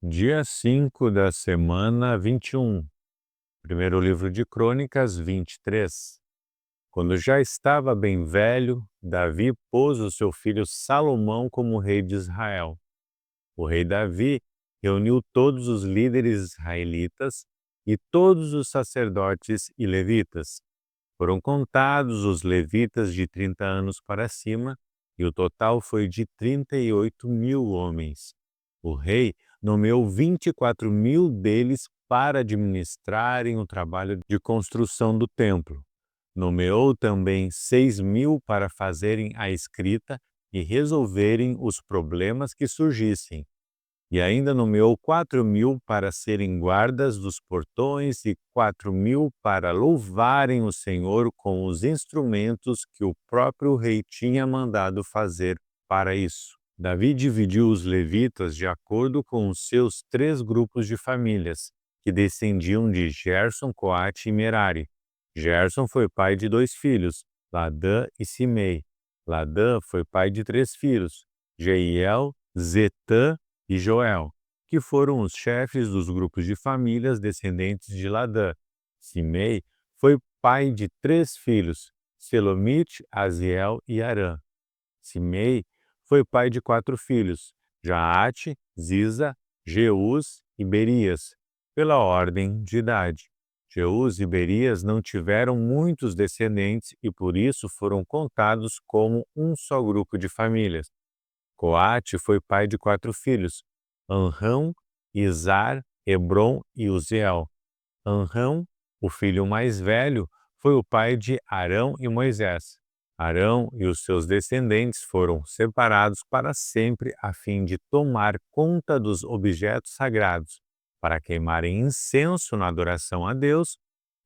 Dia 5 da semana 21. Primeiro livro de Crônicas 23. Quando já estava bem velho, Davi pôs o seu filho Salomão como rei de Israel. O rei Davi reuniu todos os líderes israelitas e todos os sacerdotes e levitas. Foram contados os levitas de 30 anos para cima, e o total foi de 38.000 homens. O rei nomeou 24.000 deles para administrarem o trabalho de construção do templo. Nomeou também 6.000 para fazerem a escrita e resolverem os problemas que surgissem. E ainda nomeou 4.000 para serem guardas dos portões e 4.000 para louvarem o Senhor com os instrumentos que o próprio rei tinha mandado fazer para isso. Davi dividiu os levitas de acordo com os seus 3 grupos de famílias, que descendiam de Gerson, Coate e Merari. Gerson foi pai de 2 filhos, Ladã e Simei. Ladã foi pai de 3 filhos, Jeiel, Zetã e Joel, que foram os chefes dos grupos de famílias descendentes de Ladã. Simei foi pai de 3 filhos, Selomite, Aziel e Arã. Simei foi pai de 4 filhos, Jaate, Ziza, Jeús e Berias, pela ordem de idade. Jeús e Berias não tiveram muitos descendentes e por isso foram contados como um só grupo de famílias. Coate foi pai de 4 filhos, Anrão, Izar, Hebron e Uziel. Anrão, o filho mais velho, foi o pai de Arão e Moisés. Arão e os seus descendentes foram separados para sempre a fim de tomar conta dos objetos sagrados, para queimarem incenso na adoração a Deus,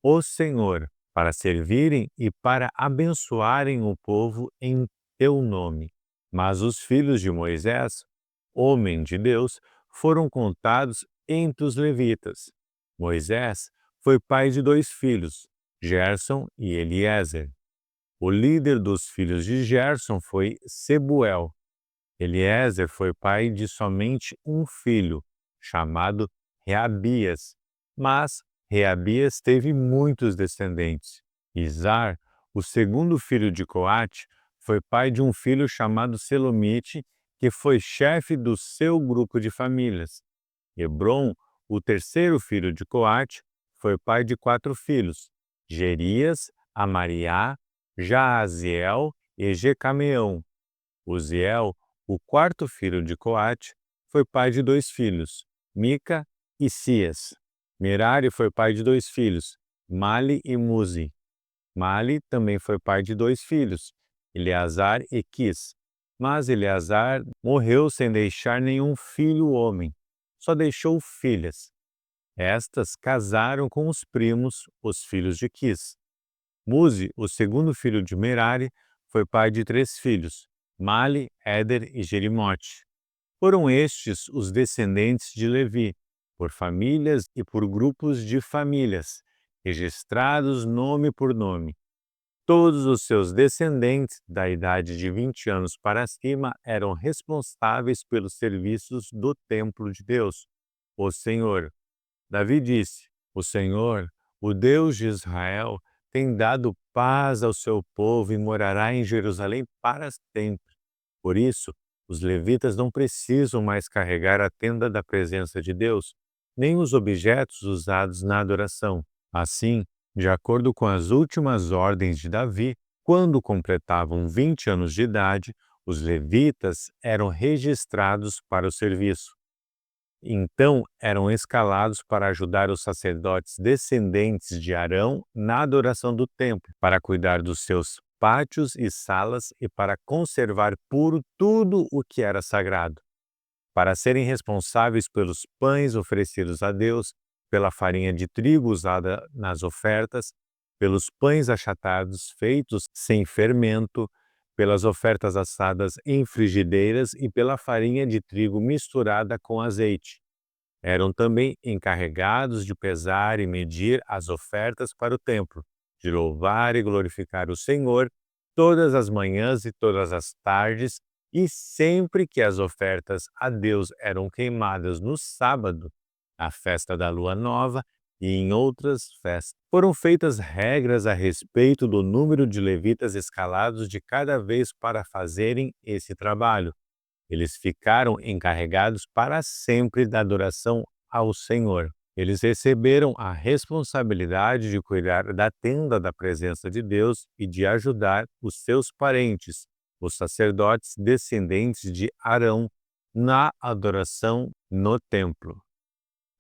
o Senhor, para servirem e para abençoarem o povo em teu nome. Mas os filhos de Moisés, homem de Deus, foram contados entre os levitas. Moisés foi pai de 2 filhos, Gerson e Eliezer. O líder dos filhos de Gerson foi Sebuel. Eliezer foi pai de somente um filho, chamado Reabias, mas Reabias teve muitos descendentes. Izar, o segundo filho de Coate, foi pai de um filho chamado Selomite, que foi chefe do seu grupo de famílias. Hebron, o terceiro filho de Coate, foi pai de 4 filhos, Gerias, Amariá, Jaaziel e Jecameão. Uziel, o quarto filho de Coate, foi pai de 2 filhos, Mica e Cias. Merari foi pai de 2 filhos, Mali e Muzi. Mali também foi pai de 2 filhos, Eleazar e Quis. Mas Eleazar morreu sem deixar nenhum filho homem, só deixou filhas. Estas casaram com os primos, os filhos de Quis. Muzi, o segundo filho de Merari, foi pai de 3 filhos, Mali, Éder e Jerimote. Foram estes os descendentes de Levi, por famílias e por grupos de famílias, registrados nome por nome. Todos os seus descendentes, da idade de 20 anos para cima, eram responsáveis pelos serviços do templo de Deus, o Senhor. Davi disse: O Senhor, o Deus de Israel, tem dado paz ao seu povo e morará em Jerusalém para sempre. Por isso, os levitas não precisam mais carregar a tenda da presença de Deus, nem os objetos usados na adoração. Assim, de acordo com as últimas ordens de Davi, quando completavam 20 anos de idade, os levitas eram registrados para o serviço. Então eram escalados para ajudar os sacerdotes descendentes de Arão na adoração do templo, para cuidar dos seus pátios e salas e para conservar puro tudo o que era sagrado, para serem responsáveis pelos pães oferecidos a Deus, pela farinha de trigo usada nas ofertas, pelos pães achatados feitos sem fermento, pelas ofertas assadas em frigideiras e pela farinha de trigo misturada com azeite. Eram também encarregados de pesar e medir as ofertas para o templo, de louvar e glorificar o Senhor todas as manhãs e todas as tardes, E sempre que as ofertas a Deus eram queimadas no sábado, a festa da lua nova e em outras festas, foram feitas regras a respeito do número de levitas escalados de cada vez para fazerem esse trabalho. Eles ficaram encarregados para sempre da adoração ao Senhor. Eles receberam a responsabilidade de cuidar da tenda da presença de Deus e de ajudar os seus parentes, os sacerdotes descendentes de Arão, na adoração no templo.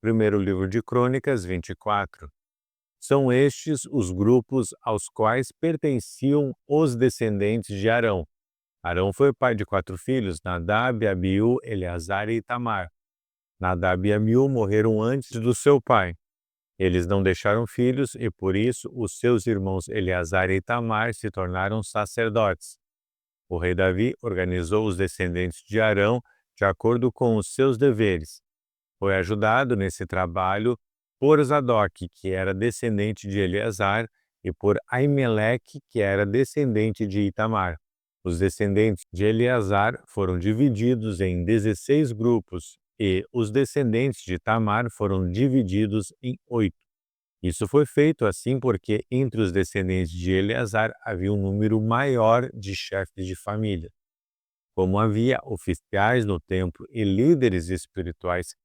Primeiro livro de Crônicas 24. São estes os grupos aos quais pertenciam os descendentes de Arão. Arão foi pai de 4 filhos, Nadab, Abiú, Eleazar e Itamar. Nadab e Abiú morreram antes do seu pai. Eles não deixaram filhos e, por isso, os seus irmãos Eleazar e Itamar se tornaram sacerdotes. O rei Davi organizou os descendentes de Arão de acordo com os seus deveres. Foi ajudado nesse trabalho por Zadok, que era descendente de Eleazar, e por Aimeleque, que era descendente de Itamar. Os descendentes de Eleazar foram divididos em 16 grupos e os descendentes de Tamar foram divididos em 8. Isso foi feito assim porque entre os descendentes de Eleazar havia um número maior de chefes de família. Como havia oficiais no templo e líderes espirituais,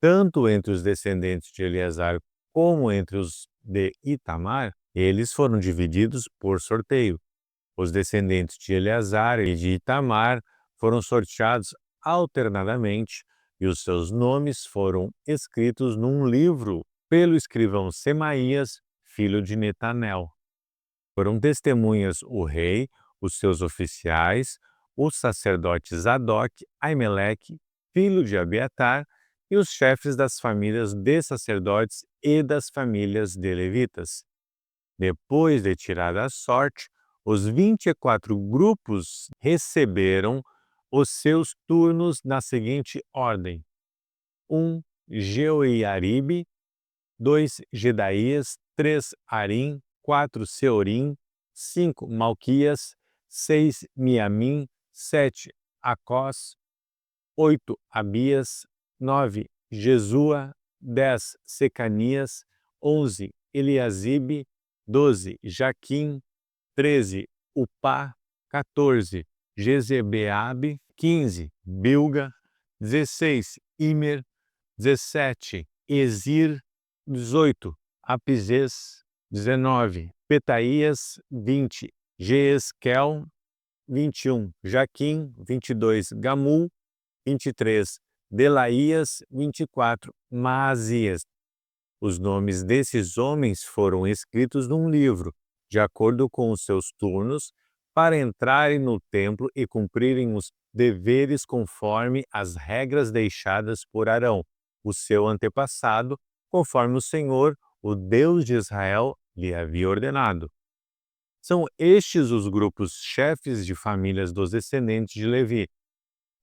tanto entre os descendentes de Eleazar como entre os de Itamar, eles foram divididos por sorteio. Os descendentes de Eleazar e de Itamar foram sorteados alternadamente e os seus nomes foram escritos num livro pelo escrivão Semaías, filho de Netanel. Foram testemunhas o rei, os seus oficiais, o sacerdote Zadok, Aimeleque, filho de Abiatar, e os chefes das famílias de sacerdotes e das famílias de levitas. Depois de tirada a sorte, os 24 grupos receberam os seus turnos na seguinte ordem: 1. Jeoiaribe, 2. Jedaías, 3. Arim, 4. Seorim, 5. Malquias, 6. Miamim, 7. Acós, 8. Abias, 9. Jesua, 10. Secanias, 11. Eliasibe, 12. Jaquim, 13. Upá, 14. Jezebeabe, 15. Bilga, 16. Imer, 17. Ezir, 18. Apizes, 19. Petaías, 20. Jeesquel, 21. Jaquim, 22. Gamul, 23. Delaías, 24. Maazias. Os nomes desses homens foram escritos num livro, de acordo com os seus turnos, para entrarem no templo e cumprirem os deveres conforme as regras deixadas por Arão, o seu antepassado, conforme o Senhor, o Deus de Israel, lhe havia ordenado. São estes os grupos chefes de famílias dos descendentes de Levi.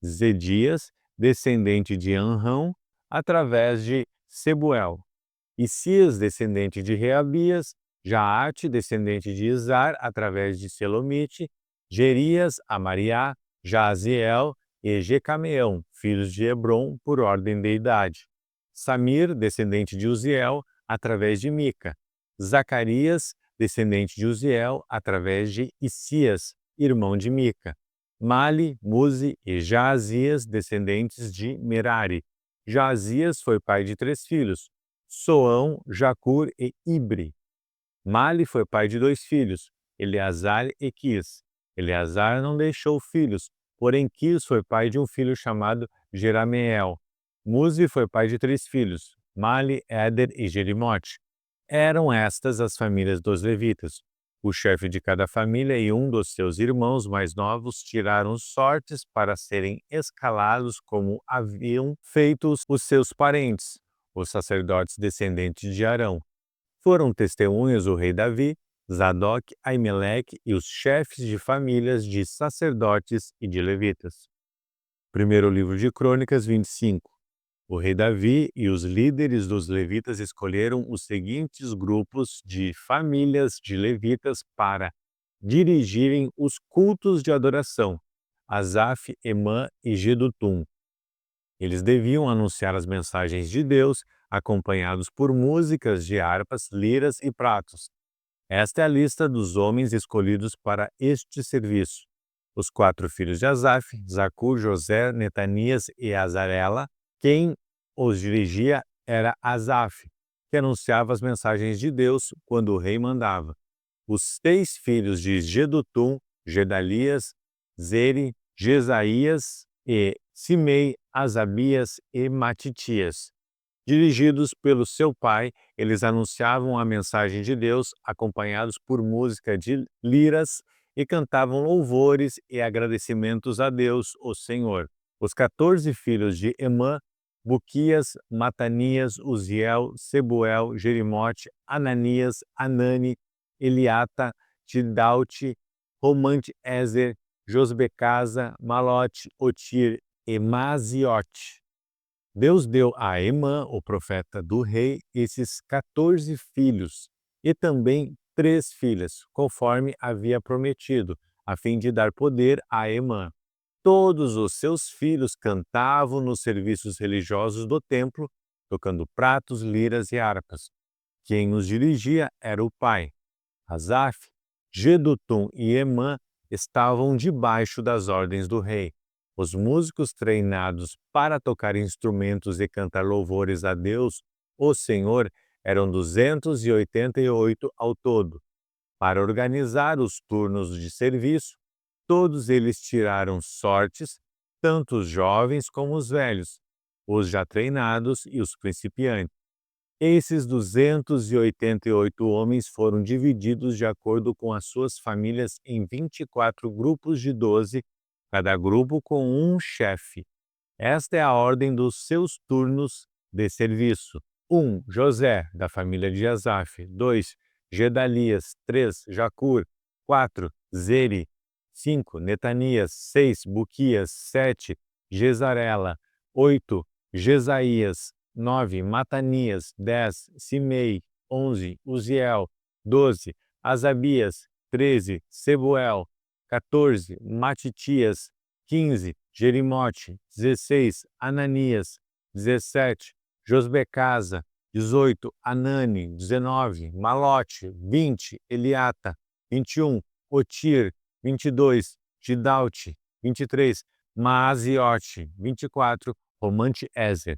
Zedias, descendente de Anrão, através de Sebuel. Isias, descendente de Reabias, Jaate, descendente de Izar, através de Selomite, Jerias, Amariá, Jaziel e Jecameão, filhos de Hebron, por ordem de idade. Samir, descendente de Uziel, através de Mica. Zacarias, descendente de Uziel, através de Isias, irmão de Mica. Mali, Muzi e Jaazias, descendentes de Merari. Jaazias foi pai de 3 filhos, Soão, Jacur e Ibre. Mali foi pai de 2 filhos, Eleazar e Quis. Eleazar não deixou filhos, porém Quis foi pai de um filho chamado Jerameel. Muzi foi pai de 3 filhos, Mali, Éder e Jerimote. Eram estas as famílias dos levitas. O chefe de cada família e um dos seus irmãos mais novos tiraram sortes para serem escalados como haviam feito os seus parentes, os sacerdotes descendentes de Arão. Foram testemunhas o rei Davi, Zadok, Aimeleque e os chefes de famílias de sacerdotes e de levitas. Primeiro livro de Crônicas 25. O rei Davi e os líderes dos levitas escolheram os seguintes grupos de famílias de levitas para dirigirem os cultos de adoração, Asaf, Emã e Jedutum. Eles deviam anunciar as mensagens de Deus, acompanhados por músicas de harpas, liras e pratos. Esta é a lista dos homens escolhidos para este serviço. Os 4 filhos de Asaf, Zacur, José, Netanias e Azarela. Quem os dirigia era Asaf, que anunciava as mensagens de Deus quando o rei mandava. Os 6 filhos de Jedutum, Gedalias, Zeri, Jesaías e Simei, Asabias e Matitias. Dirigidos pelo seu pai, eles anunciavam a mensagem de Deus, acompanhados por música de liras, e cantavam louvores e agradecimentos a Deus, o Senhor. Os 14 filhos de Emã, Buquias, Matanias, Uziel, Sebuel, Jerimote, Ananias, Anani, Eliata, Tidalti, Romante-Ezer, Josbecasa, Malote, Otir e Maziote. Deus deu a Emã, o profeta do rei, esses 14 filhos e também 3 filhas, conforme havia prometido, a fim de dar poder a Emã. Todos os seus filhos cantavam nos serviços religiosos do templo, tocando pratos, liras e harpas. Quem os dirigia era o pai. Asaf, Jedutum e Emã estavam debaixo das ordens do rei. Os músicos treinados para tocar instrumentos e cantar louvores a Deus, o Senhor, eram 288 ao todo. Para organizar os turnos de serviço, todos eles tiraram sortes, tanto os jovens como os velhos, os já treinados e os principiantes. Esses 288 homens foram divididos de acordo com as suas famílias em 24 grupos de 12, cada grupo com um chefe. Esta é a ordem dos seus turnos de serviço. 1. José, da família de Asaf. 2. Gedalias. 3. Jacur. 4. Zeri. 5. Netanias. 6. Buquias. 7. Jezarela. 8. Jesaías. 9. Matanias. 10. Simei. 11. Uziel. 12. Asabias. 13. Sebuel. 14. Matitias. 15. Jerimote. 16. Ananias. 17. Josbecasa. 18. Anani. 19. Malote. 20. Eliata. 21. Otir. 22. Tidalti. 23. Maaziote. 24. Romante-Ezer.